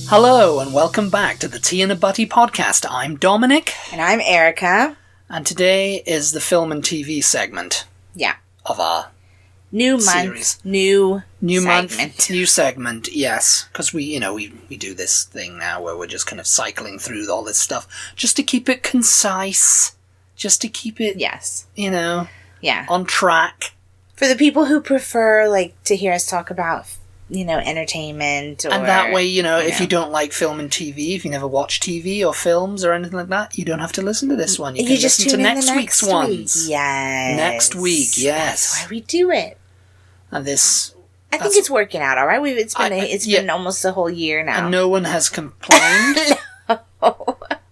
Hello and welcome back to the Tea and a Butty podcast. I'm Dominic. And I'm Erica. And today is the film and TV segment. Yeah. Of our new series. Month, new segment. Month, new segment, yes. Because we do this thing now where we're just kind of cycling through all this stuff just to keep it concise. Just to keep it, yes, on track. For the people who prefer, to hear us talk about, entertainment. And that way, if you don't like film and TV, if you never watch TV or films or anything like that, you don't have to listen to this one. You can just listen to next week's ones. Yes. Next week, yes. That's why we do it. And this... I think it's working out all right. It's been almost a whole year now. And no one has complained. No.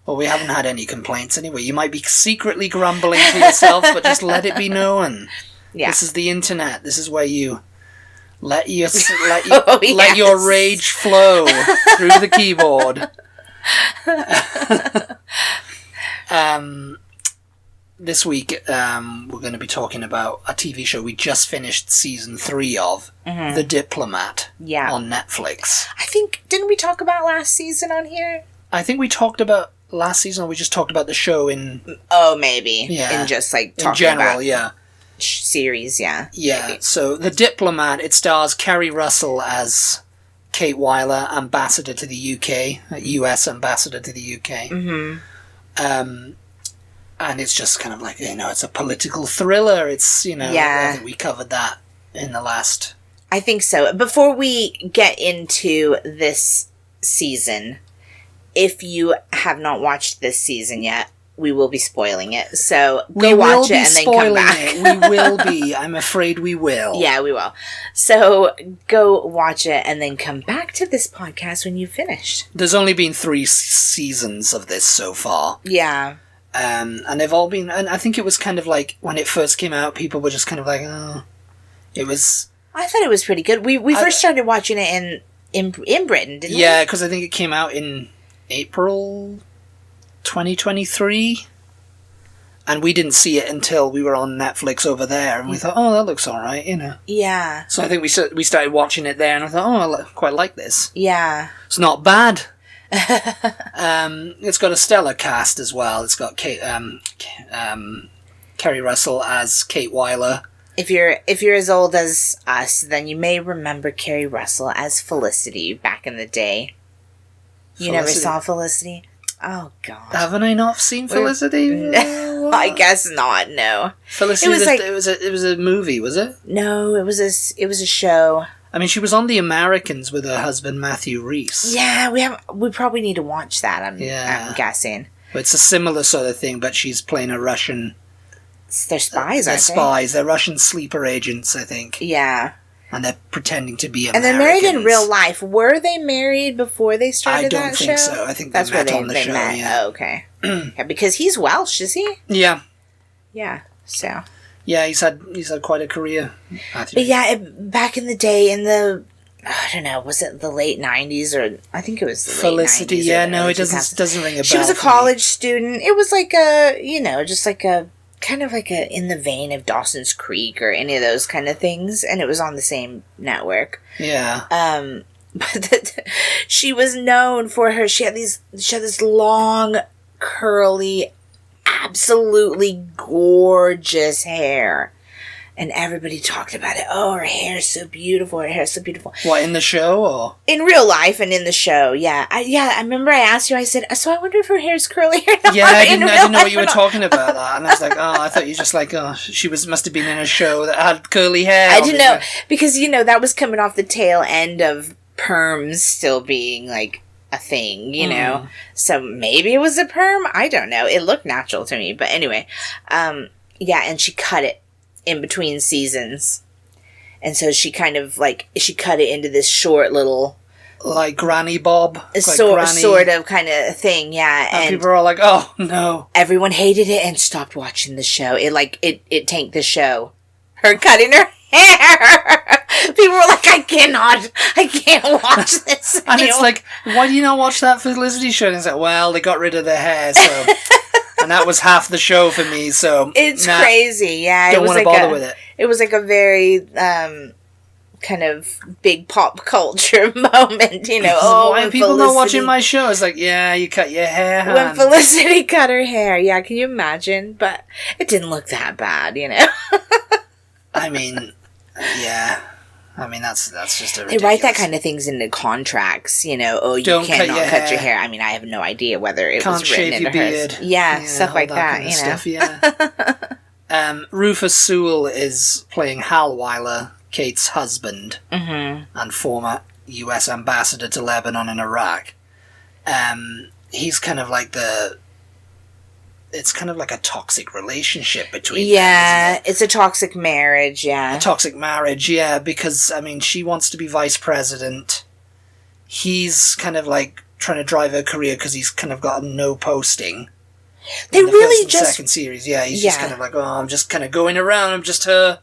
Well, we haven't had any complaints anyway. You might be secretly grumbling to yourself, but just let it be known. Yeah. This is the internet. This is where you let your rage flow through the keyboard. This week, we're going to be talking about a TV show we just finished season 3 of, The Diplomat, on Netflix. I think, didn't we talk about last season on here? I think we talked about last season, or we just talked about the show in... Oh, maybe. Yeah. In just, talking in general, about... yeah. Series, yeah. Yeah, maybe. So The Diplomat, it stars Keri Russell as Kate Wyler, ambassador to the UK, US ambassador to the UK. Mm-hmm. And it's just kind of like, it's a political thriller. It's, I think we covered that in the last... I think so. Before we get into this season, if you have not watched this season yet, we will be spoiling it. So go watch it and then come back. We will be. I'm afraid we will. Yeah, we will. So go watch it and then come back to this podcast when you've finished. There's only been 3 seasons of this so far. Yeah. And they've all been... And I think it was kind of like, when it first came out, people were just kind of like, oh... It was... I thought it was pretty good. We first started watching it in Britain, didn't we? Yeah, because I think it came out in April 2023, and we didn't see it until we were on Netflix over there, and we thought, oh, that looks alright, Yeah. So I think we started watching it there, and I thought, oh, I quite like this. Yeah. It's not bad. It's got a stellar cast as well. It's got Keri Russell as Kate Wyler. If you're as old as us, then you may remember Keri Russell as Felicity back in the day. You never saw Felicity? Oh, God. Haven't I not seen Felicity? I guess not, no. Felicity, it was a movie, was it? No, it was a show. I mean, she was on The Americans with her husband, Matthew Rhys. Yeah, we probably need to watch that, I'm guessing. It's a similar sort of thing, but she's playing a Russian... They're spies, aren't they? They're spies. They're Russian sleeper agents, I think. Yeah. And they're pretending to be Americans. And they're married in real life. Were they married before they started that show? I don't think so. I think that's where they met. Yeah. Oh, okay. Yeah, because he's Welsh, is he? Yeah. Yeah, so... Yeah, he's had quite a career. But yeah, back in the day, in the... I don't know, was it the late 90s, or... I think it was the Felicity, late 90s. yeah, no, it doesn't ring a bell. She was a college student. It was like a, just like a... kind of like in the vein of Dawson's Creek or any of those kind of things, and it was on the same network. Yeah. But she was known for her. She had this long, curly, absolutely gorgeous hair, and everybody talked about it. Oh, her hair is so beautiful. Her hair is so beautiful. What, in the show or in real life and in the show? Yeah, I remember I asked you. I said, so I wonder if her hair's curly or not. Yeah, I didn't know what you were talking about that, and I was like, oh, I thought you just like, oh, she must have been in a show that had curly hair. I didn't know because that was coming off the tail end of perms still being like a thing, So maybe it was a perm. I don't know. It looked natural to me, but anyway, yeah, and she cut it in between seasons, and so she kind of she cut it into this short little like granny bob, sort of kind of thing, yeah. And people are all like, "Oh no!" Everyone hated it and stopped watching the show. It tanked the show. Her cutting her hair. People were like, I can't watch this. And it's like, why do you not watch that Felicity show? And it's like, well, they got rid of the hair, so. And that was half the show for me, so... It's crazy, yeah. Don't want to bother with it. It was like a very kind of big pop culture moment, you know. Oh, why are people not watching my show? It's like, yeah, you cut your hair, hon. When Felicity cut her hair, yeah, can you imagine? But it didn't look that bad, you know. I mean, yeah. I mean, that's just a They ridiculous... write that kind of things into contracts, you know. Oh, you Don't cannot cut your hair. I mean, I have no idea whether it Can't was written shave your into beard. hers. Yeah, stuff like that, kind of you know. stuff, yeah. Rufus Sewell is playing Hal Wyler, Kate's husband, and former U.S. ambassador to Lebanon and Iraq. He's kind of like it's kind of like a toxic relationship between them, isn't it? It's a toxic marriage, yeah. A toxic marriage, yeah, because, I mean, she wants to be vice president. He's kind of like trying to drive her career because he's kind of got a no posting. They In the really first and just... second series, yeah, he's just kind of like, oh, I'm just kind of going around, I'm just her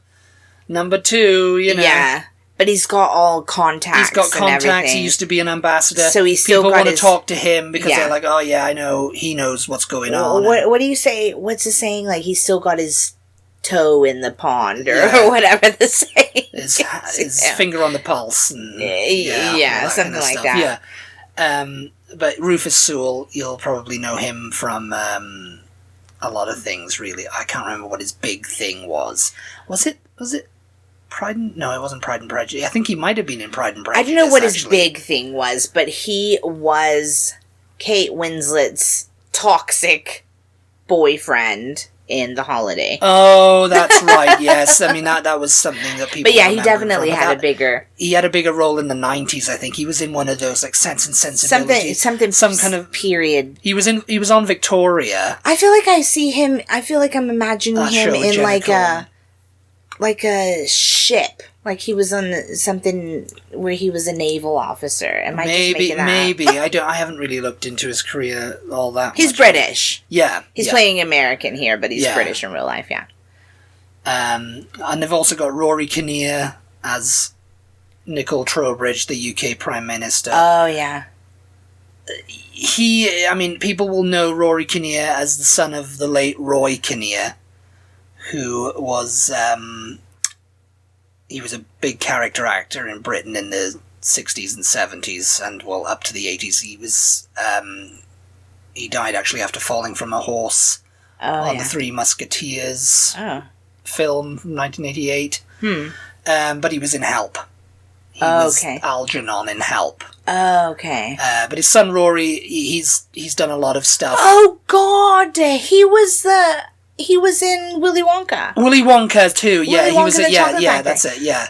number two, you know. Yeah, but he's got all contacts. He's got and contacts, everything. he used to be an ambassador. So he's still People got want his... to talk to him because Yeah. they're like, oh yeah, I know, he knows what's going on. What do you say? What's the saying? Like, he's still got his toe in the pond, or Yeah. whatever the saying His is. finger on the pulse. And, Yeah, all that something kind of like stuff. that. Yeah. But Rufus Sewell, you'll probably know him from a lot of things, really. I can't remember what his big thing was. Was it Pride and... No, it wasn't Pride and Prejudice. I think he might have been in Pride and Prejudice, I don't know what his actually. big thing was, but he was Kate Winslet's toxic boyfriend in The Holiday. Oh, that's right, yes. I mean, that was something that people But yeah, he remember him definitely from. had a bigger... He had a bigger role in the 90s, I think. He was in one of those, like, Sense and Sensibility. Some kind of period. He was on Victoria. I feel like I see him... I feel like I'm imagining That him show with in Jenna like Coleman. a ship. Like he was on something where he was a naval officer. Am I just making that up? Maybe. I haven't really looked into his career all that He's much. British. Yeah. He's yeah. playing American here, but he's Yeah. British in real life, yeah. And they've also got Rory Kinnear as Nicole Trowbridge, the UK Prime Minister. Oh, yeah. People will know Rory Kinnear as the son of the late Roy Kinnear, who was, he was a big character actor in Britain in the 60s and 70s, and, well, up to the 80s. He was, he died actually after falling from a horse on the Three Musketeers film from 1988. But he was in Help. He was Algernon in Help. Oh, okay. But his son Rory, he's done a lot of stuff. Oh, God! He was in Willy Wonka. Willy Wonka too. Yeah, Willy he was. Wonka, the Chocolate Yeah, Factory. that's it. Yeah.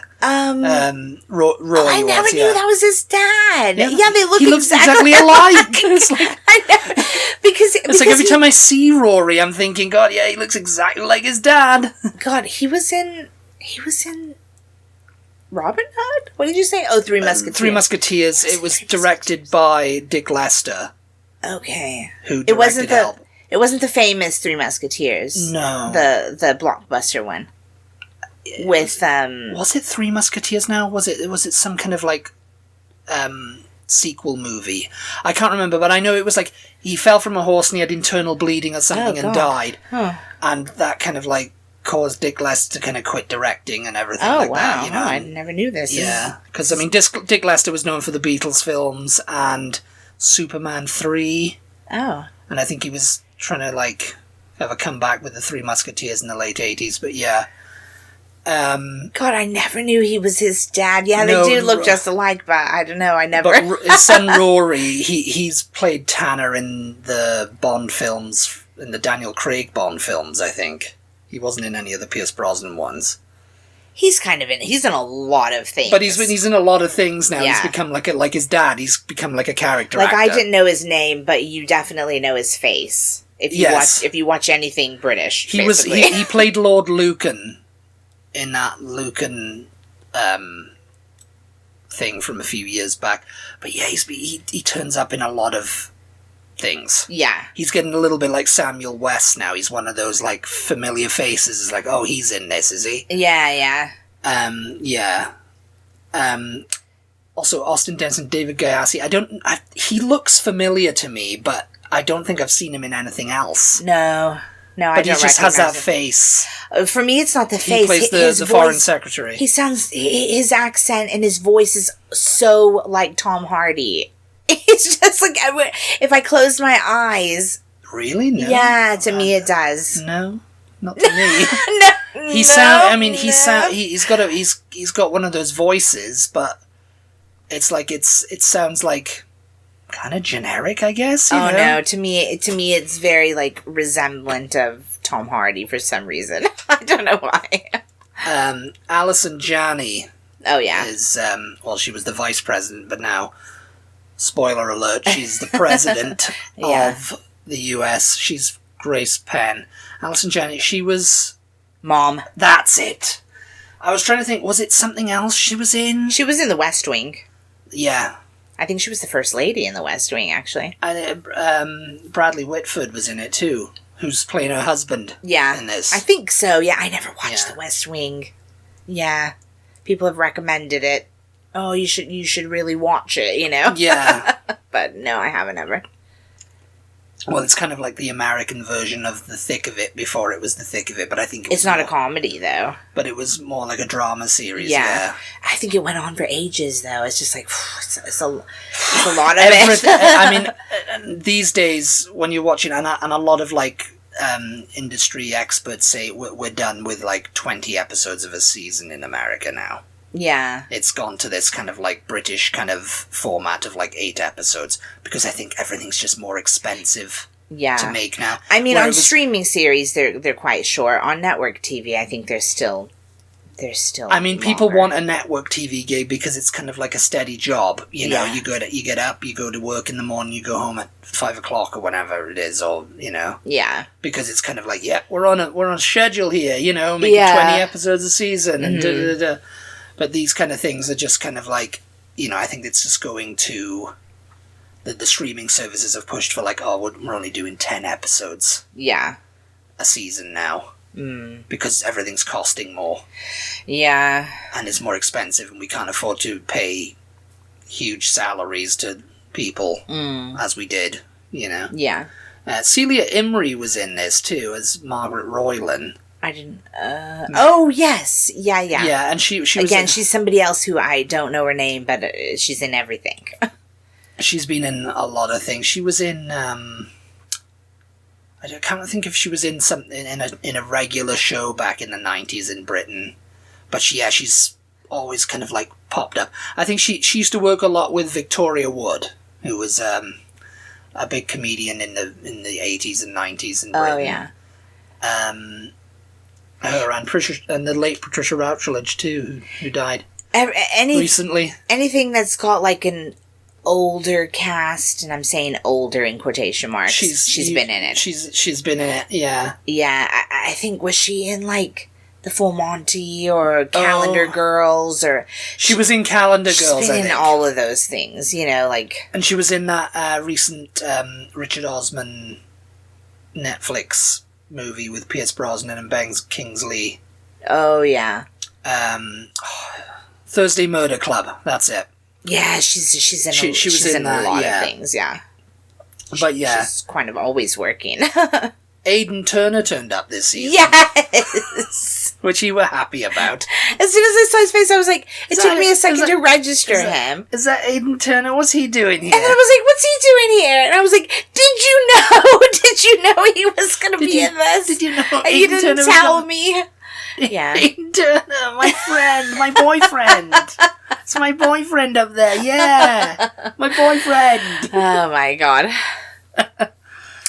Roy I never knew that was his dad. Yeah, they look he looks exactly alike. It's like, I know. Because like every time I see Rory, I'm thinking, God, yeah, he looks exactly like his dad. God, he was in Robin Hood? What did you say? Oh, Three Musketeers. Three Musketeers. It was directed by Dick Lester. Okay. Who directed Help. It wasn't the famous Three Musketeers. No. The blockbuster one. With Was it Three Musketeers now? Was it some kind of like sequel movie? I can't remember, but I know it was like he fell from a horse and he had internal bleeding or something and died. Huh. And that kind of like caused Dick Lester to kind of quit directing and everything Oh, like wow. that, you know. Oh, I never knew this. Yeah, because I mean Dick Lester was known for the Beatles films and Superman 3. Oh. And I think he was trying to like have a comeback with the Three Musketeers in the late 80s, but yeah. God, I never knew he was his dad. Yeah, No, they do look just alike, but I don't know. I never. But his son Rory, he's played Tanner in the Bond films, in the Daniel Craig Bond films, I think. He wasn't in any of the Pierce Brosnan ones. He's in a lot of things. But he's in a lot of things now. Yeah. He's become like his dad. He's become like a character actor. I didn't know his name, but you definitely know his face if you watch anything British. He played Lord Lucan in that Lucan thing from a few years back. But yeah, he turns up in a lot of things. Yeah. He's getting a little bit like Samuel West now. He's one of those like familiar faces. It's like, oh, he's in this, is he? Yeah. Yeah. Also, Austin Denson, David Gayassi. He looks familiar to me, but I don't think I've seen him in anything else. No. No, I but don't he just has that recognize him. face. For me, it's not the He face. plays His the voice, foreign secretary. He sounds... His accent and his voice is so like Tom Hardy. It's just like... If I close my eyes... Really? No. Yeah, to me it does. No, not to me. No, He's got one of those voices, but it's like it sounds like kind of generic, I guess. You know? No, to me it's very like resemblant of Tom Hardy for some reason. I don't know why. Alison Janney. Oh yeah. Is she was the vice president, but now, spoiler alert, she's the president of the US. She's Grace Penn. Alison Janney, she was... Mom. That's it. I was trying to think, was it something else she was in? She was in The West Wing. Yeah. I think she was the first lady in The West Wing, actually. And Bradley Whitford was in it too, who's playing her husband in this. I think so, yeah. I never watched The West Wing. Yeah. People have recommended it. Oh, you should really watch it, you know? Yeah. But no, I haven't ever. Well, it's kind of like the American version of The Thick of It before it was The Thick of It, but I think it's not a comedy, though. But it was more like a drama series, yeah. I think it went on for ages, though. It's just like, it's a lot of it. I mean, these days, when you're watching, and a lot of, like, industry experts say we're done with, like, 20 episodes of a season in America now. Yeah. It's gone to this kind of like British kind of format of like 8 episodes because I think everything's just more expensive to make now. I mean, on streaming series, they're quite short. On network TV, I think they're still I mean, people want a network TV gig because it's kind of like a steady job. You know, you get up, you go to work in the morning, you go home at 5 o'clock or whatever it is, or you know, because it's kind of like we're on a schedule here, you know, making 20 episodes a season and da da da. But these kind of things are just kind of like, you know, I think it's just going to... The streaming services have pushed for like, we're only doing 10 episodes a season now. Because everything's costing more. Yeah. And it's more expensive and we can't afford to pay huge salaries to people as we did, you know. Yeah. Celia Imrie was in this too as Margaret Roylan. I didn't... Oh, yes. Yeah. Yeah, and she was... Again, she's somebody else who I don't know her name, but she's in everything. She's been in a lot of things. She was in... I can't think if she was in something in a regular show back in the 90s in Britain. But she's always kind of like popped up. I think she used to work a lot with Victoria Wood, who was a big comedian in the 80s and 90s in Britain. Oh, yeah. Her and the late Patricia Routledge too, who died recently. Anything that's got like an older cast, and I'm saying older in quotation marks. She's been in it. She's been in it. Yeah. Yeah, I think was she in like The Full Monty or Calendar Girls or she was in Calendar Girls. She's been in all of those things, you know, like. And she was in that recent Richard Osman Netflix movie with Pierce Brosnan and Ben Kingsley. Oh, yeah. Thursday Murder Club. That's it. Yeah, she's in a lot of things, yeah. But yeah. She's kind of always working. Aidan Turner turned up this season. Yes! Which you were happy about. As soon as I saw his face, I was like, it took me a second to register him. Is that Aidan Turner? What's he doing here? And then I was like, what's he doing here? And I was like, did you know? Did you know he was going to be in this? Did you know? And you didn't tell me. Yeah. Aidan Turner, my friend, my boyfriend. It's my boyfriend up there, yeah. My boyfriend. Oh my god.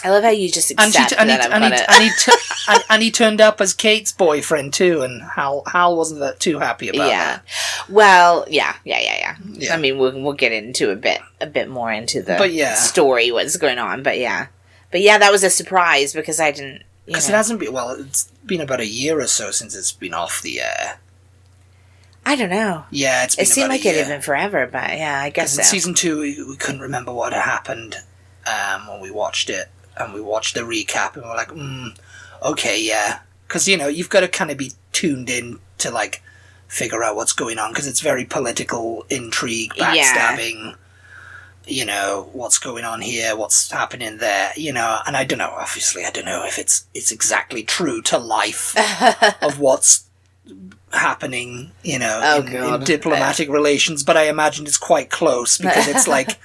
I love how you just accept and he turned up as Kate's boyfriend too, and Hal wasn't that too happy about that. Well, yeah. I mean, we'll get into a bit more into the story, what's going on, but yeah, that was a surprise because I didn't. Because it hasn't been. Well, it's been about a year or so since it's been off the air. I don't know. Yeah, it's been. It seemed like it had been forever, but yeah, I guess so. In season 2, we couldn't remember what had happened when we watched it. And we watched the recap and we're like, okay, yeah. Because, you know, you've got to kind of be tuned in to, like, figure out what's going on. Because it's very political intrigue, backstabbing. you know, what's going on here, what's happening there, you know, and I don't know, obviously, I don't know if it's exactly true to life of what's happening, you know, in diplomatic relations, but I imagine it's quite close, because it's like,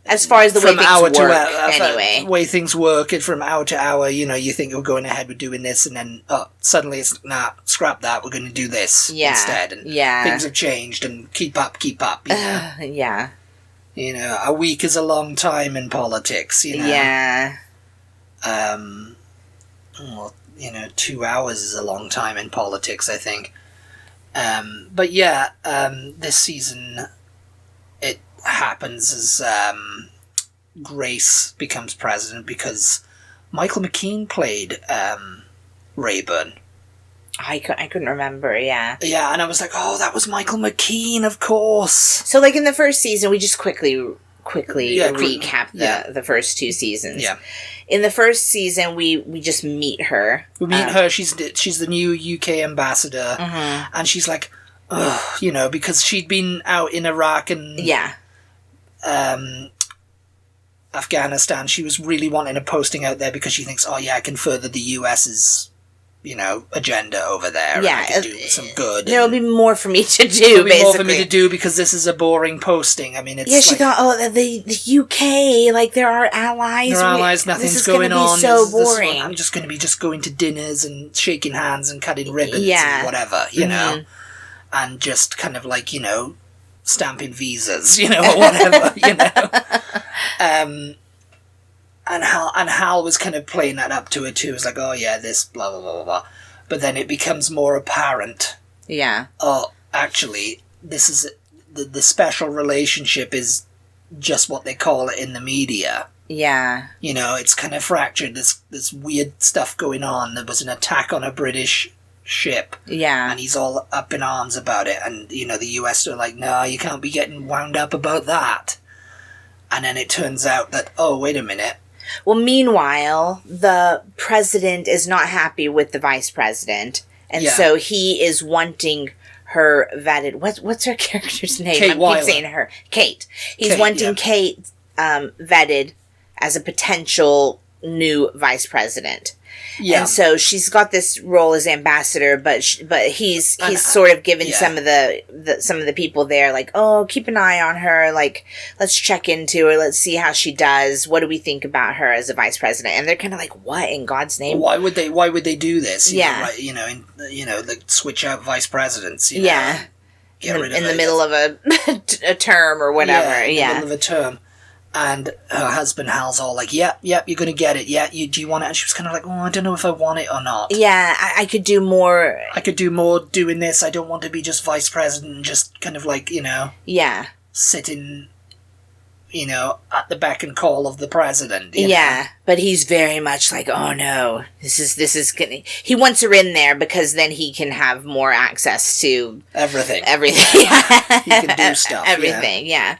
as far as the way things work, anyway. The way things work, from hour to hour, you know, you think you're going ahead with doing this, and then suddenly it's, nah, scrap that, we're going to do this instead. And things have changed, and keep up, you know? Yeah. You know, a week is a long time in politics, you know? Yeah. Well, you know, 2 hours is a long time in politics, I think. But yeah, this season, it happens as Grace becomes president, because Michael McKean played Rayburn. I couldn't remember, yeah. Yeah, and I was like, oh, that was Michael McKean, of course. So, like, in the first season, we just quickly recap the first 2 seasons. Yeah. In the first season, we just meet her. We meet her, she's the new UK ambassador, and she's like, ugh, you know, because she'd been out in Iraq and Afghanistan. She was really wanting a posting out there because she thinks, oh yeah, I can further the US's, you know, agenda over there. Yeah, and I can do some good. There'll be more for me to do, basically. More for me to do, because this is a boring posting. I mean, it's she thought, oh, the UK, like, there are allies. There are allies, nothing's going on. This is so boring. I'm just going to be going to dinners and shaking hands and cutting ribbons and whatever, you know, and just kind of like, you know, stamping visas, you know, or whatever, you know. And Hal was kind of playing that up to it too. It was like, oh yeah, this blah blah blah blah blah. But then it becomes more apparent. Yeah. Oh, actually, this is the special relationship is just what they call it in the media. Yeah. You know, it's kind of fractured. This weird stuff going on. There was an attack on a British ship. Yeah. And he's all up in arms about it. And, you know, the US are like, no, you can't be getting wound up about that. And then it turns out that, oh, wait a minute. Well, meanwhile, the president is not happy with the vice president. And so he is wanting her vetted. What's her character's name? Kate Wyler. I keep saying her. Kate. He's wanting Kate vetted as a potential new vice president. Yeah. And so she's got this role as ambassador, but he's sort of given some of the people there, like, oh, keep an eye on her, like, let's check into her, let's see how she does. What do we think about her as a vice president? And they're kind of like, what in God's name? Why would they do this? You know, like, switch out vice presidents. You know, get rid of in the middle of a term or whatever. In the middle of a term. And her husband Hal's all like, yep, you're going to get it. Yeah, do you want it? And she was kind of like, oh, I don't know if I want it or not. Yeah, I could do more. I could do more doing this. I don't want to be just vice president and just kind of like, you know. Yeah. Sitting, you know, at the beck and call of the president. You know? But he's very much like, oh no, this is gonna. He wants her in there because then he can have more access to everything. Yeah. He can do stuff. Everything, yeah.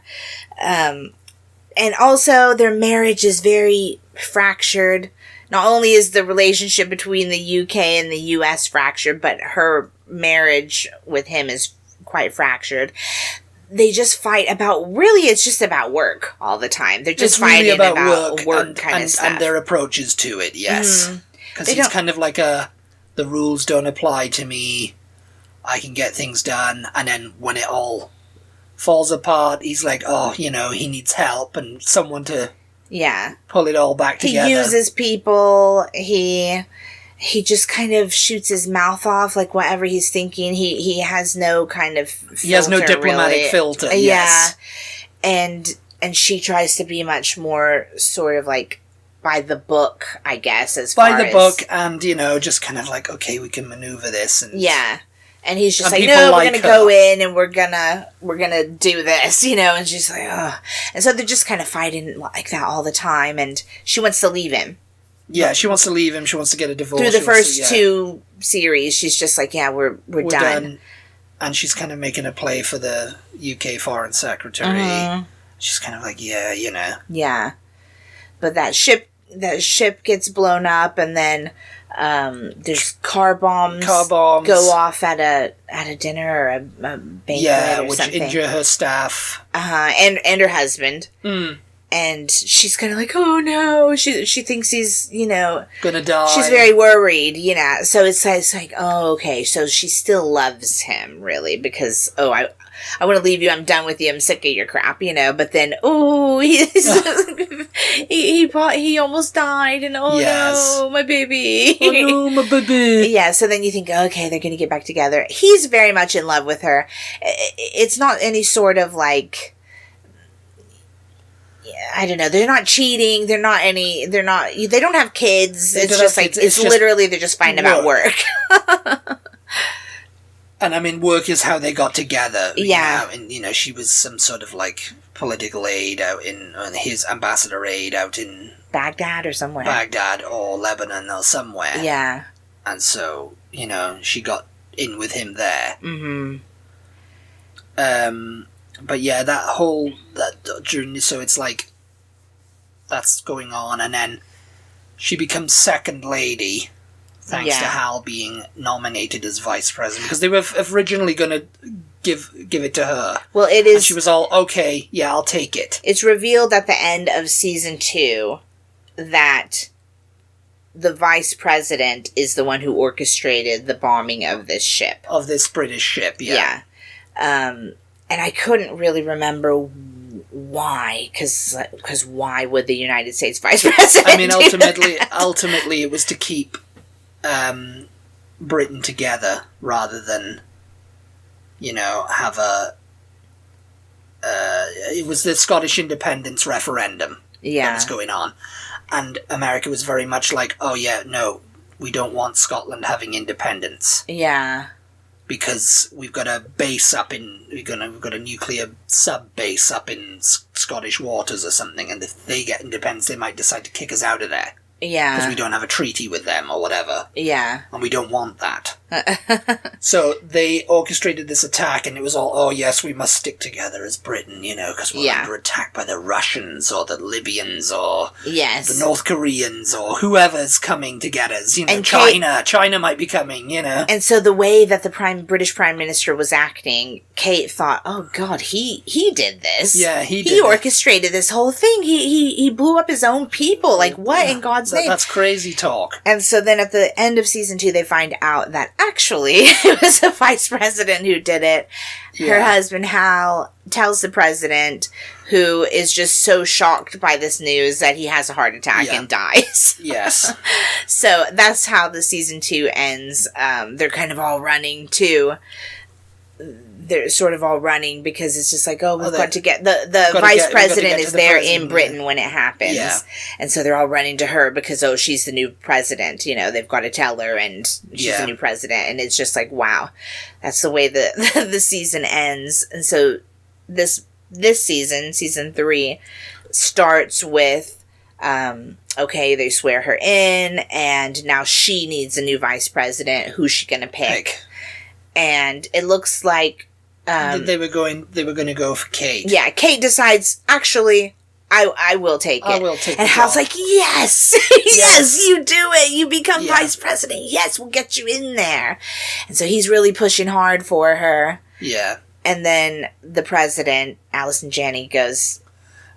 And also, their marriage is very fractured. Not only is the relationship between the UK and the US fractured, but her marriage with him is quite fractured. They just fight about, really, it's just about work all the time. They're just fighting about work kind of stuff. And their approaches to it, yes. Because he's kind of like the rules don't apply to me, I can get things done, and then when it all falls apart, he's like, oh, you know, he needs help and someone to pull it all back together. He uses people. He just kind of shoots his mouth off, like whatever he's thinking. He has no kind of filter, he has no diplomatic filter. Yes. And she tries to be much more sort of like by the book, I guess, book, and, you know, just kind of like, okay, we can maneuver this. And and he's just like, no, we're gonna go in and we're gonna do this, you know. And she's like, oh. And so they're just kind of fighting like that all the time. And she wants to leave him. Yeah, she wants to leave him. She wants to get a divorce. Through the first 2 series, she's just like, yeah, we're done. And she's kind of making a play for the UK Foreign Secretary. She's kind of like, yeah, you know. Yeah. But that ship the ship gets blown up, and then there's car bombs go off at a dinner or a banquet or which something. injure her staff. And her husband. And she's kind of like, oh no, she thinks he's, gonna die. She's very worried, so it's like, oh, okay, so she still loves him, really, because, I want to leave you, I'm done with you, I'm sick of your crap, but then, he almost died, and no, my baby. Oh no, my baby. Yeah, so then you think, okay, they're going to get back together. He's very much in love with her. It's not any sort of, like, I don't know, they're not cheating, they don't have kids, it's just like, it's literally, they're just fighting about work. And I mean, work is how they got together. Yeah. And, she was some sort of, like, political aide out in, his ambassador aide out in... Baghdad or somewhere. Baghdad or Lebanon or somewhere. Yeah. And so, she got in with him there. Mm-hmm. But yeah, so it's like, that's going on, and then she becomes second lady... Thanks to Hal being nominated as vice president, because they were originally going to give it to her. Well, it is. And she was all, okay, yeah, I'll take it. It's revealed at the end of season 2 that the vice president is the one who orchestrated the bombing of this ship. Of this British ship, yeah. And I couldn't really remember why, because why would the United States vice president? I mean, ultimately, it was to keep Britain together rather than, have it was the Scottish independence referendum that was going on. And America was very much like, oh yeah, no, we don't want Scotland having independence. Yeah. Because we've got a base up in, we've got a nuclear sub-base up in Scottish waters or something, and if they get independence, they might decide to kick us out of there. Yeah. Because we don't have a treaty with them or whatever. Yeah. And we don't want that. So they orchestrated this attack, and it was all, oh yes, we must stick together as Britain, because we're under attack by the Russians or the Libyans or the North Koreans or whoever's coming to get us. And China might be coming, And so the way that the British Prime Minister was acting, Kate thought, oh God, he did this. Yeah, he orchestrated this whole thing. He blew up his own people. Like, what in God's name? That's crazy talk. And so then at the end of season 2, they find out that actually it was a vice president who did it. Yeah. Her husband, Hal, tells the president, who is just so shocked by this news that he has a heart attack and dies. Yes. So that's how the season 2 ends. They're kind of all running too. They're sort of all running because it's just like, we've got to get... The vice president is there in Britain when it happens. Yeah. And so they're all running to her because, she's the new president. They've got to tell her, and she's the new president. And it's just like, wow. That's the way the season ends. And so this season, season 3, starts with... they swear her in, and now she needs a new vice president. Who's she going to pick? And it looks like... they were going to go for Kate. Yeah, Kate decides, actually, I will take it. I will take it. And Hal's like, yes! Yes, you do it! You become vice president! Yes, we'll get you in there! And so he's really pushing hard for her. Yeah. And then the president, Allison Janney, goes...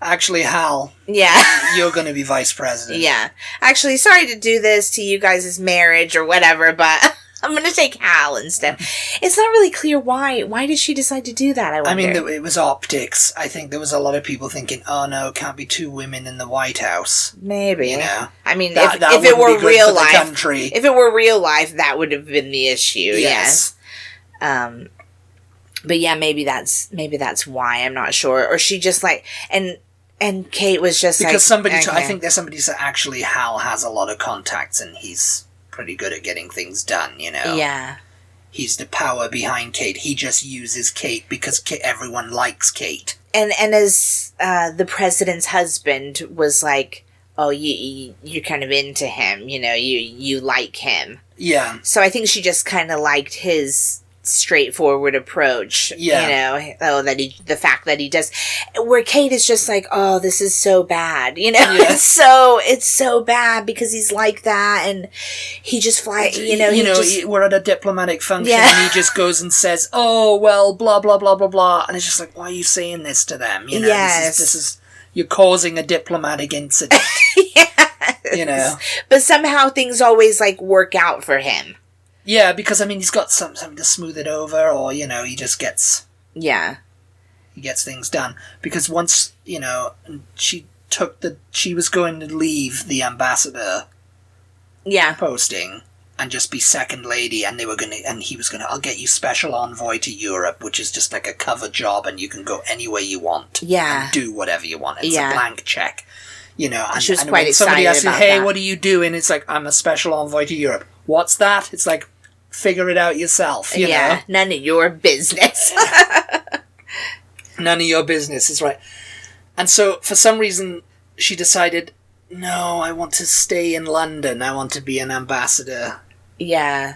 Actually, Hal. Yeah. You're going to be vice president. Yeah. Actually, sorry to do this to you guys' marriage or whatever, but... I'm going to take Hal instead. It's not really clear why. Why did she decide to do that, I wonder? I mean, it was optics. I think there was a lot of people thinking, oh no, it can't be 2 women in the White House. Maybe. I mean, if it were real life, if it were real life, that would have been the issue, yes. But yeah, maybe that's why, I'm not sure. Or she just like, and Kate was just because I think there's somebody said actually Hal has a lot of contacts and he's pretty good at getting things done, Yeah. He's the power behind Kate. He just uses Kate because everyone likes Kate. And as the president's husband was like, oh, you're kind of into him, you like him. Yeah. So I think she just kind of liked his straightforward approach. Yeah. You know, the fact that he does, where Kate is just like, oh, this is so bad. You know, Yes. it's so bad because he's like that, and he just flies. You know, we're at a diplomatic function, Yeah. and he just goes and says, "Oh well, blah blah blah blah blah," and it's just like, why are you saying this to them? You know, Yes. this is you're causing a diplomatic incident. Yes. You know, but somehow things always like work out for him. yeah, because I mean, he's got something to smooth it over, or you know, he just gets things done. Because once she was going to leave the ambassador posting and just be second lady, and he was gonna, I'll get you special envoy to Europe, which is just like a cover job, and you can go anywhere you want, and do whatever you want. It's a blank check, you know. And she was and quite when somebody excited asks you, about "Hey, that. what are you doing?" It's like, "I'm a special envoy to Europe." What's that? It's like, figure it out yourself. You know? None of your business. None of your business is right. And so, for some reason, she decided, no, I want to stay in London. I want to be an ambassador. Yeah.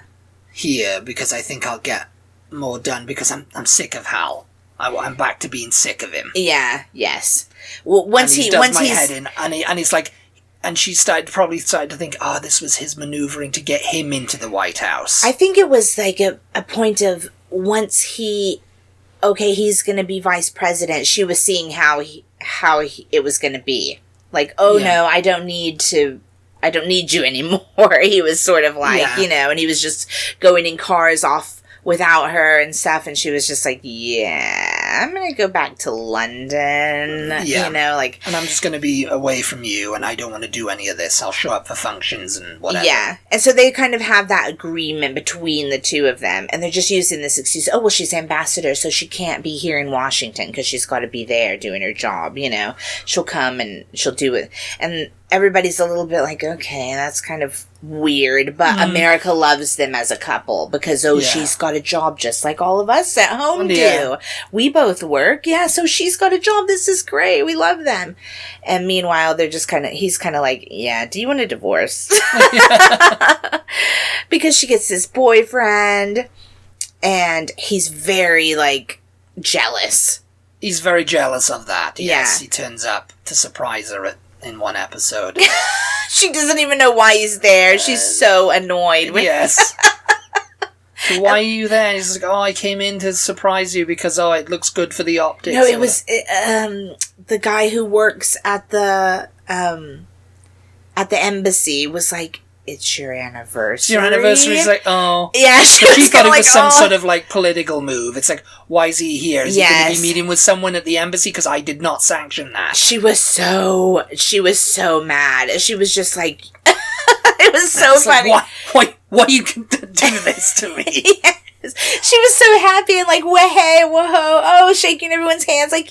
Here, because I think I'll get more done, because I'm sick of Hal. I'm back to being sick of him. Yeah. Yes. Well, once he's head in, and it's like, and she probably started to think, oh, this was his maneuvering to get him into the White House. I think it was like a point of once he's going to be vice president. She was seeing how it was going to be. Like, no, I don't need you anymore. He was sort of like, you know, and he was just going in cars off without her and stuff, and she was just like, yeah, I'm gonna go back to London, you know, like, and I'm just gonna be away from you, and I don't want to do any of this. I'll show up for functions and whatever. Yeah, and so they kind of have that agreement between the two of them, and they're just using this excuse, oh, well, she's ambassador, so she can't be here in Washington, because she's got to be there doing her job, you know, she'll come and she'll do it, and everybody's a little bit like, okay, that's kind of weird, but America loves them as a couple because, she's got a job just like all of us at home do. We both work. Yeah, so she's got a job. This is great. We love them. And meanwhile, he's kind of like, yeah, do you want a divorce? Because she gets this boyfriend and he's very, like, jealous. He's very jealous of that. Yes, Yeah. he turns up to surprise her in one episode. She doesn't even know why he's there. She's so annoyed. Yes. So why are you there? And he's like, oh, I came in to surprise you because, it looks good for the optics. No, it was the guy who works at the embassy was like, it's your anniversary. It's your anniversary. He's like, oh. Yeah, she thought it was some sort of, like, political move. It's like, why is he here? Is he going to be meeting with someone at the embassy? Because I did not sanction that. She was so mad. She was just like, it was so funny. Like, why you can do this to me? Yes. She was so happy and like, hey, whoa, shaking everyone's hands, like,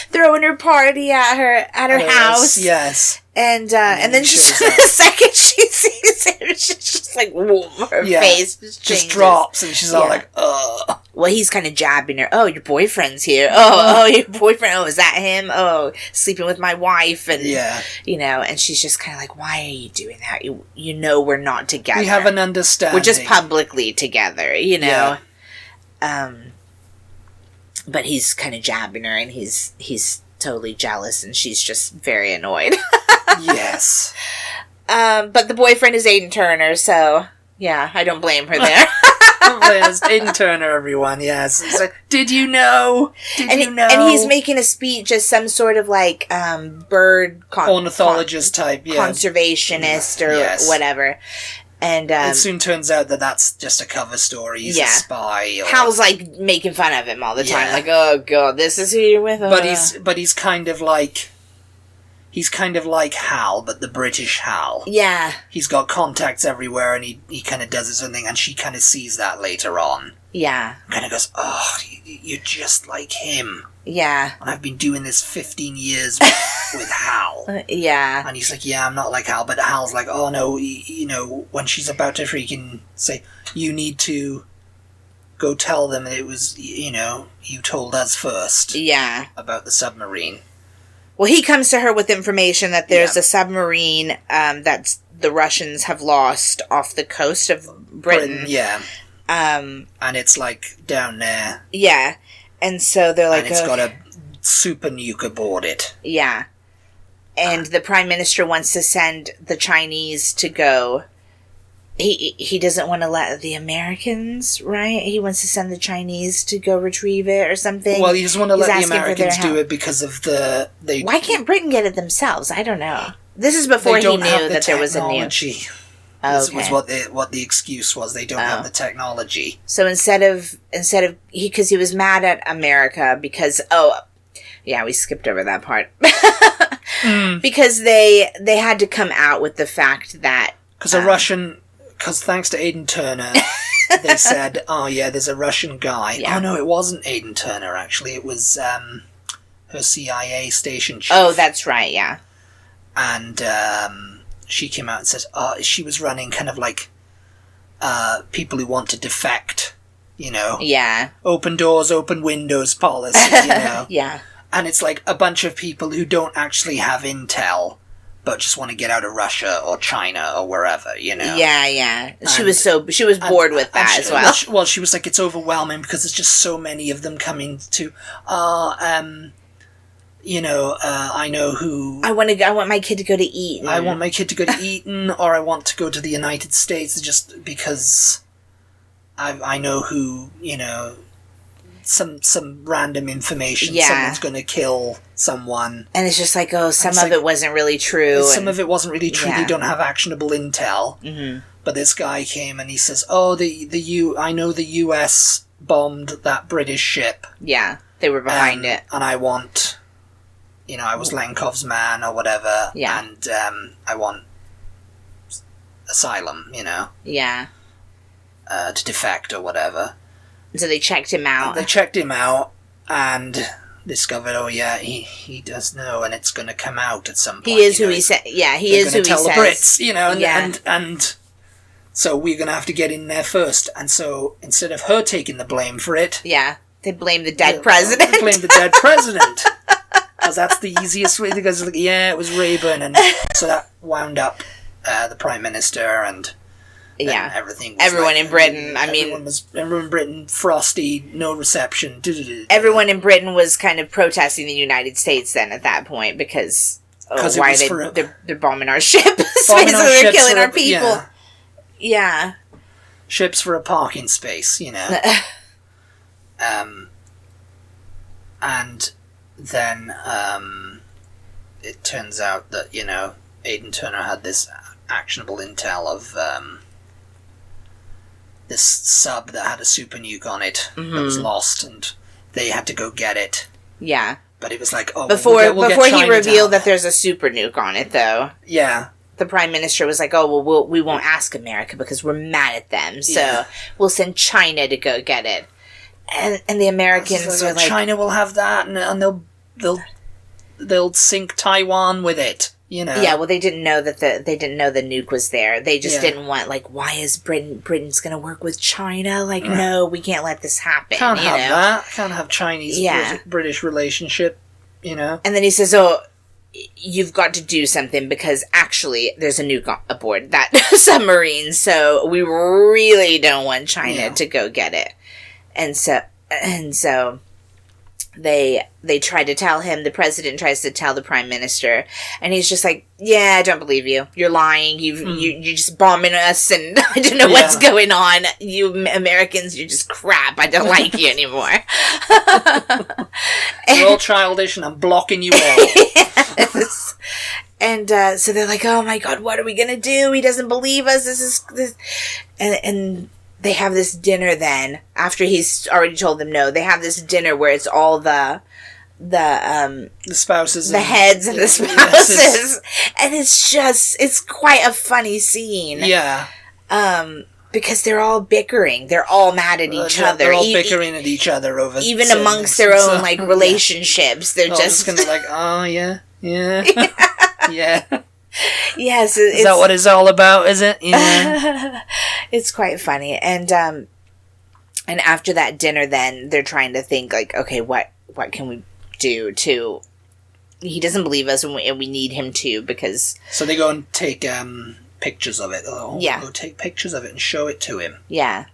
throwing her party at her house. Yes. And then just the second she sees him, she's just like, whoa, her face just drops, and she's all like, ugh. Well, he's kind of jabbing her. Oh, your boyfriend's here. Oh, your boyfriend. Oh, is that him? Oh, sleeping with my wife. And, you know, and she's just kind of like, why are you doing that? You know we're not together. We have an understanding. We're just publicly together, you know? But he's kind of jabbing her, and he's totally jealous, and she's just very annoyed. Yes. But the boyfriend is Aidan Turner, so, yeah, I don't blame her there. Aidan Turner, everyone, yes. It's like, did you know? You know? And he's making a speech as some sort of, like, bird... ornithologist type, conservationist or whatever. And it soon turns out that that's just a cover story. He's a spy. Hal's, like, making fun of him all the time. Like, oh, God, this is who you're with? But he's kind of like... He's kind of like Hal, but the British Hal. Yeah. He's got contacts everywhere, and he kind of does his own thing, and she kind of sees that later on. Yeah. Kind of goes, oh, you're just like him. Yeah. And I've been doing this 15 years with Hal. Yeah. And he's like, yeah, I'm not like Hal, but Hal's like, oh, no, you know, when she's about to freaking say, you need to go tell them it was, you know, you told us first. Yeah. About the submarine. Well, he comes to her with information that there's a submarine that the Russians have lost off the coast of Britain. Yeah. And it's, like, down there. Yeah. And so they're like... And it's got a super nuke aboard it. Yeah. And the Prime Minister wants to send the Chinese to go... He doesn't want to let the Americans, right? He wants to send the Chinese to go retrieve it or something. Well, he doesn't want to let the Americans do it because of the... Why can't Britain get it themselves? I don't know. This is before he knew that there was a nuke. This was what the excuse was. They don't have the technology. So instead of because he was mad at America because we skipped over that part because they had to come out with the fact that because thanks to Aidan Turner, they said, oh yeah, there's a Russian guy. Yeah. Oh no, it wasn't Aidan Turner actually. It was her CIA station chief. Oh, that's right. Yeah, and. She came out and says, she was running kind of like people who want to defect, you know. Yeah. Open doors, open windows policy, you know. Yeah. And it's like a bunch of people who don't actually have intel, but just want to get out of Russia or China or wherever, you know. Yeah, yeah. She was bored with that as well. Well, she was like, it's overwhelming because there's just so many of them coming to, you know, I know who... I want my kid to go to Eton. I want my kid to go to Eton, or I want to go to the United States just because I know who, you know, some random information. Yeah. Someone's going to kill someone. And it's just like, some of it wasn't really true. Some of it wasn't really true. Yeah. They don't have actionable intel. Mm-hmm. But this guy came and he says, I know the US bombed that British ship. Yeah, they were behind it. And I want... You know, I was Lenkov's man or whatever. Yeah. And I want asylum, you know. Yeah. To defect or whatever. So they checked him out. They checked him out and discovered, he does know, and it's going to come out at some point. He is who he said. Yeah, he is who he says. Tell the Brits, you know, and so we're going to have to get in there first. And so instead of her taking the blame for it... Yeah, they blame the dead president. They blame the dead president. Because that's the easiest way, because it was Rayburn, and so that wound up the Prime Minister and everything. Everyone in Britain, everyone in Britain, frosty, no reception. Everyone in Britain was kind of protesting the United States then at that point, because why are they're bombing our ship? They're killing our people. Yeah. Ships for a parking space, you know. And then it turns out that, you know, Aidan Turner had this actionable intel of this sub that had a super nuke on it that was lost, and they had to go get it. Yeah. But it was like, before he revealed that there's a super nuke on it, though. Yeah. The Prime Minister was like, we won't ask America because we're mad at them, so we'll send China to go get it. And the Americans are like, China will have that, and they'll sink Taiwan with it, you know. Yeah, well, they didn't know the nuke was there. They just didn't want, like, why is Britain's going to work with China? Like, no, we can't let this happen. Can't have that. Can't have Chinese British relationship, you know. And then he says, you've got to do something because actually there's a nuke aboard that submarine, so we really don't want China to go get it. And so they try to tell him, the president tries to tell the Prime Minister, and he's just like, I don't believe you. You're lying. You're just bombing us, and I don't know what's going on. You Americans, you're just crap. I don't like you anymore. You're all childish, and I'm blocking you all. Yes. And so they're like, oh my God, what are we going to do? He doesn't believe us. This. And they have this dinner then, after he's already told them no. They have this dinner where it's all the spouses, the heads and the spouses, and it's quite a funny scene. Yeah. Because they're all bickering. They're all mad at each other. They're all bickering at each other over even amongst their own like relationships. They're just kind of like, yeah. Yes, is that what it's all about? Is it? Yeah. It's quite funny, and after that dinner, then they're trying to think like, okay, what can we do to? He doesn't believe us, and we need him to, because. So they go and take pictures of it. Go take pictures of it and show it to him. Yeah,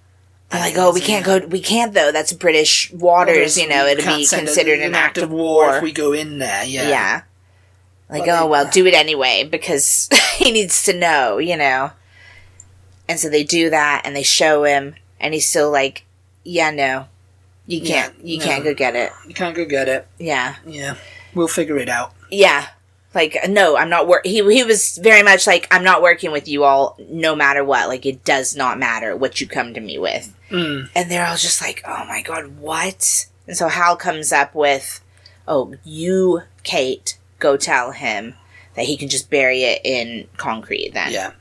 like, oh, we can't though. That's British waters, you know, it'd be considered an act of war if we go in there, yeah. Yeah. Like, do it anyway, because he needs to know, you know. And so they do that, and they show him, and he's still like, yeah, no. You can't go get it. You can't go get it. Yeah. Yeah. We'll figure it out. Yeah. Like, no, I'm not he was very much like, I'm not working with you all, no matter what. Like, it does not matter what you come to me with. Mm. And they're all just like, oh my God, what? And so Hal comes up with, oh, you, Kate, go tell him that he can just bury it in concrete then. Yeah.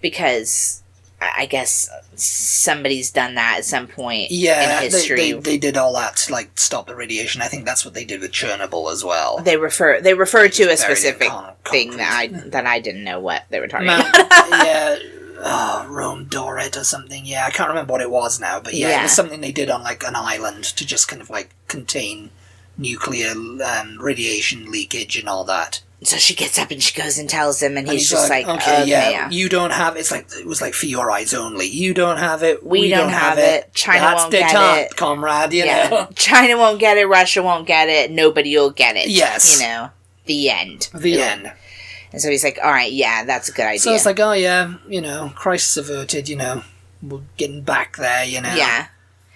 Because I guess somebody's done that at some point in history. They did all that to, like, stop the radiation. I think that's what they did with Chernobyl as well. They refer to a specific thing that I didn't know what they were talking about. Yeah. Rome Dorit or something. Yeah, I can't remember what it was now, but it was something they did on, like, an island to just kind of, like, contain nuclear radiation leakage and all that. So she gets up and she goes and tells him, and he's just like, okay, yeah. You don't have it. It was like for your eyes only. You don't have it. We don't have it. China won't get it. Comrade, you know. China won't get it. Russia won't get it. Nobody will get it. Yes. You know, the end. The end. And so he's like, all right, yeah, that's a good idea. So it's like, oh, yeah, you know, crisis averted, you know. We're getting back there, you know. Yeah.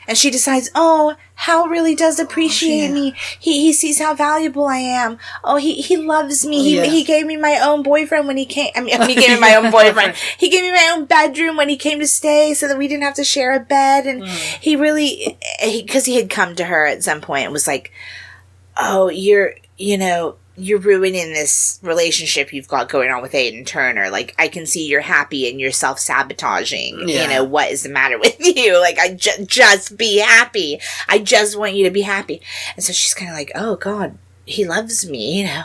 And she decides, oh, Hal really does appreciate me. He sees how valuable I am. Oh, he loves me. He gave me my own boyfriend when he came. I mean, he gave me my own boyfriend. He gave me my own bedroom when he came to stay so that we didn't have to share a bed. And he really, because he had come to her at some point and was like, oh, you're ruining this relationship you've got going on with Aidan Turner. Like, I can see you're happy and you're self-sabotaging. Yeah. You know, what is the matter with you? Like, I just be happy. I just want you to be happy. And so she's kind of like, oh, God, he loves me, you know.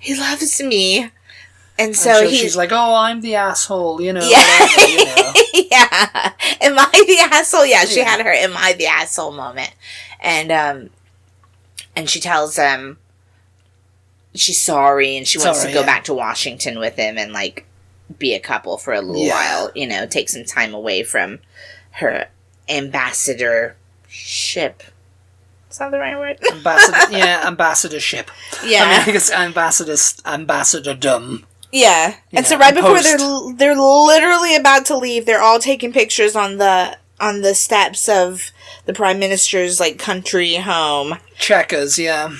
He loves me. And so she's like, oh, I'm the asshole, you know. Yeah. Whatever, you know. Yeah. Am I the asshole? Yeah, she had her am I the asshole moment. And she tells him, she's sorry and she wants to go back to Washington with him and, like, be a couple for a little while, you know, take some time away from her ambassadorship. Is that the right word? Ambassadorship. Yeah. I mean, I think it's ambassadordom. Yeah. And so right before they're literally about to leave, they're all taking pictures on the steps of the Prime Minister's, like, country home. Checkers, yeah.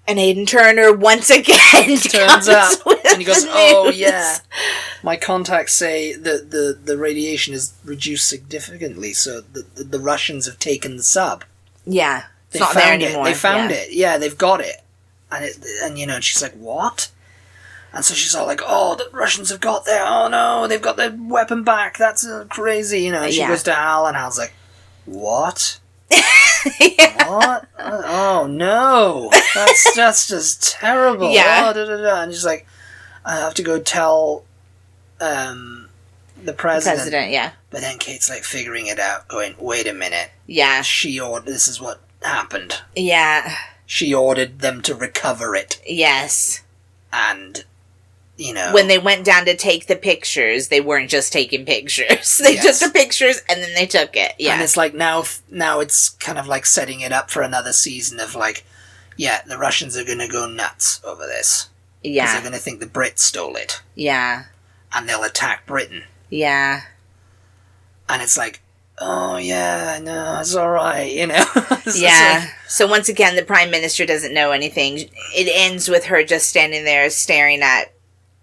And Aidan Turner once again turns up and he goes, oh yeah, my contacts say that the radiation is reduced significantly, so the Russians have taken the sub. Yeah, it's not there anymore. They found it. Yeah, they've got it. And you know, and she's like, what? And so she's all like, oh, the Russians have got there. Oh no, they've got their weapon back. That's crazy, you know. And she goes to Hal, and Hal's like, what? What? Oh no, that's just terrible. Yeah. And she's like, I have to go tell the president. Yeah. But then Kate's like figuring it out, going, wait a minute. Yeah. This is what happened. Yeah. She ordered them to recover it. Yes. And, you know, when they went down to take the pictures, they weren't just taking pictures. They took the pictures and then they took it. Yeah. And it's like now it's kind of like setting it up for another season of like, yeah, the Russians are going to go nuts over this. Yeah. Because they're going to think the Brits stole it. Yeah. And they'll attack Britain. Yeah. And it's like, oh yeah, no, it's alright, you know? Yeah. So once again, the Prime Minister doesn't know anything. It ends with her just standing there staring at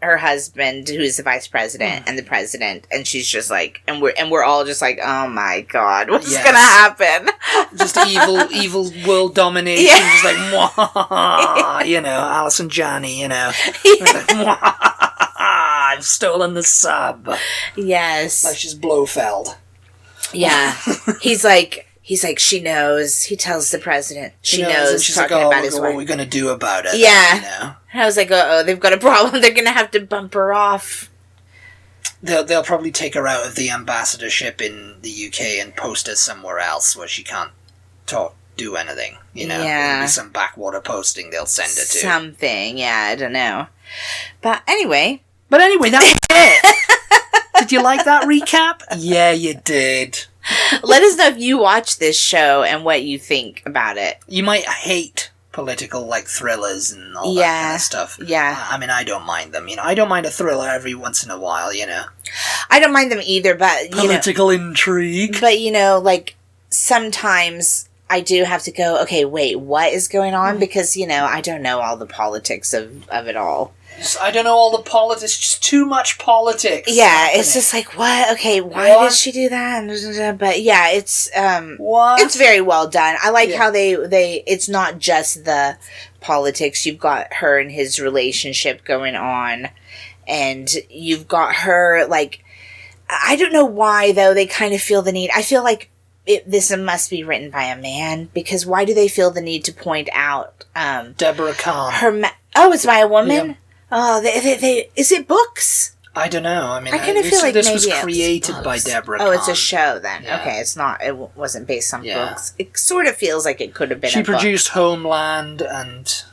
her husband, who's the vice president, and the president, and she's just like, and we're all just like, oh my God, what's gonna happen? Just evil world domination, just like, mwah, you know, Alice and Johnny, you know, like, I've stolen the sub. Yes, like she's Blofeld. Yeah, he's like, she knows. He tells the president, she knows. And she's talking like, about his wife. What are we gonna do about it? Yeah. You know? I was like, they've got a problem. They're gonna have to bump her off. They'll probably take her out of the ambassadorship in the UK and post her somewhere else where she can't do anything. You know, There'll be some backwater posting they'll send her to. Something, yeah, I don't know. But anyway, that was it. Did you like that recap? Yeah, you did. Let us know if you watch this show and what you think about it. You might hate political, like, thrillers and all that kind of stuff. Yeah. I mean, I don't mind them. I don't mind a thriller every once in a while, I don't mind them either, but, Political intrigue. But, like, sometimes I do have to go, okay, wait, what is going on? Because, I don't know all the politics of it all. I don't know all the politics, just too much politics. Yeah, happening. it's just like, what? Okay, why did she do that? But yeah, it's it's very well done. I like how they it's not just the politics. You've got her and his relationship going on, and you've got her, like, I don't know why, though, they kind of feel the need. I feel like this must be written by a man, because why do they feel the need to point out Deborah Kahn. It's by a woman? Yeah. Oh, they is it books? I don't know. I mean, I kind of feel like this maybe was created by Deborah Kahn. Oh, it's a show then. Yeah. Okay, it's not. It wasn't based on books. It sort of feels like it could have been. She produced Homeland, and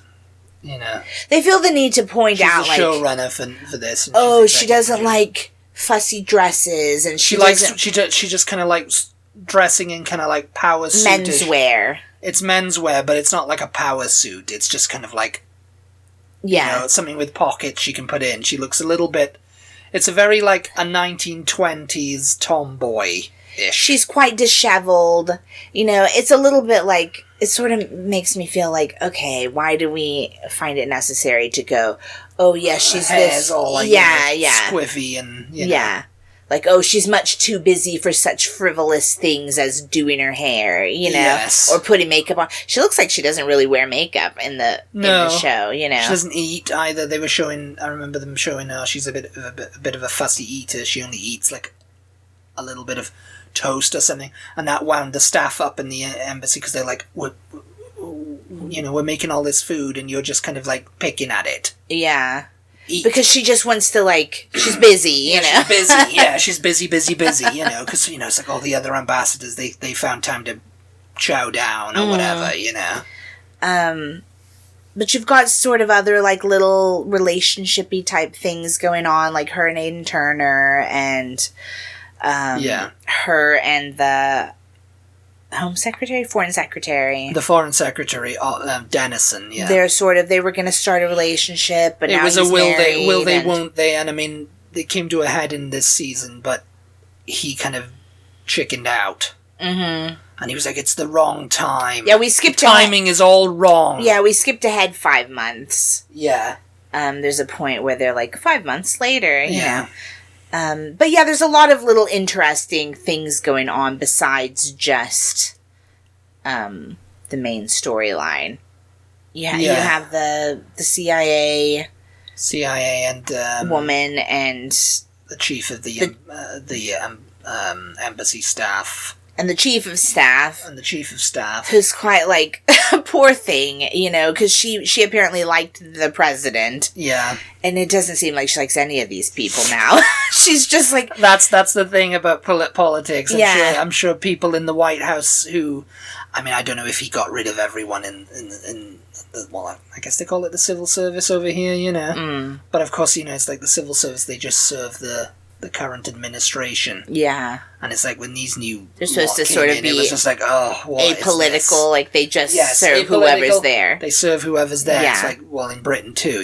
they feel the need to point she's out, the like, showrunner for this. And she doesn't like fussy dresses, and she just kind of likes dressing in kind of like power suit. Menswear. It's menswear, but it's not like a power suit. It's just kind of like. Something with pockets she can put in. She looks a little bit... It's a very, like, a 1920s tomboy-ish. She's quite disheveled. It's a little bit like... It sort of makes me feel like, okay, why do we find it necessary to go, oh, yeah, she's this... all like, squiffy and, Yeah. Like, oh, she's much too busy for such frivolous things as doing her hair, Yes. Or putting makeup on. She looks like she doesn't really wear makeup in the show, She doesn't eat either. They were showing, I remember them showing she's a bit of a fussy eater. She only eats, like, a little bit of toast or something. And that wound the staff up in the embassy, because they're like, we're making all this food and you're just kind of, like, picking at it. Yeah. Eat. Because she just wants to, like, she's busy, She's busy, she's busy, because, it's like all the other ambassadors, they found time to chow down or whatever, But you've got sort of other, like, little relationship-y type things going on, like her and Aidan Turner, and, her and the Foreign Secretary. The Foreign Secretary, Dennison, yeah. They were going to start a relationship, but now he's will married, they, won't they, and I mean, they came to a head in this season, but he kind of chickened out. Mm-hmm. And he was like, it's the wrong time. Yeah, we skipped the timing is all wrong. Yeah, we skipped ahead 5 months. Yeah. There's a point where they're like, 5 months later, you know. But yeah, there's a lot of little interesting things going on besides just the main storyline. Yeah, you have the CIA and woman and the chief of the embassy staff. And the chief of staff. Who's quite, like, poor thing, because she apparently liked the president. Yeah. And it doesn't seem like she likes any of these people now. She's just like... That's the thing about politics. I'm sure people in the White House who... I mean, I don't know if he got rid of everyone in the... Well, I guess they call it the civil service over here, Mm. But of course, it's like the civil service, they just serve the current administration. Yeah. And it's like when these new... They're supposed to sort of be... It was just like, apolitical, like they just serve whoever's there. They serve whoever's there. Yeah. It's like, well, in Britain too,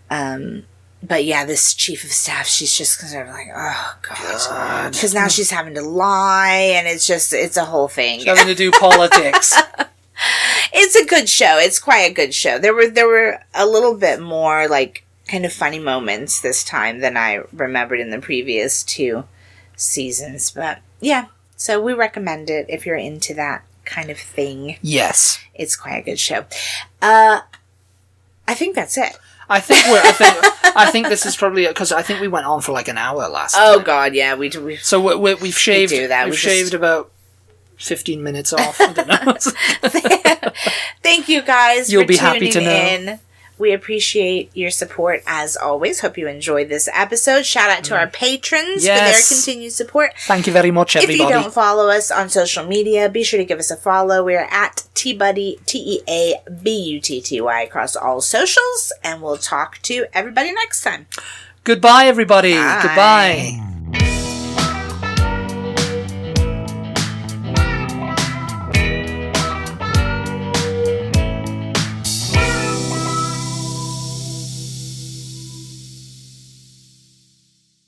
But yeah, this chief of staff, she's just sort of like, oh, God. Because now she's having to lie, and it's a whole thing. She's having to do politics. It's a good show. It's quite a good show. There were a little bit more, like, kind of funny moments this time than I remembered in the previous 2 seasons. But yeah, so we recommend it if you're into that kind of thing. Yes. It's quite a good show. I think that's it. I think this is probably because I think we went on for like an hour last time. Oh God, yeah, we so we've shaved. We do that. We've shaved about 15 minutes off. I don't know. Thank you guys. You'll for be happy to tuning know. in. We appreciate your support as always. Hope you enjoyed this episode. Shout out to our patrons for their continued support. Thank you very much, everybody. If you don't follow us on social media, be sure to give us a follow. We are at TButty, TEABUTTY across all socials, and we'll talk to everybody next time. Goodbye, everybody. Bye. Goodbye.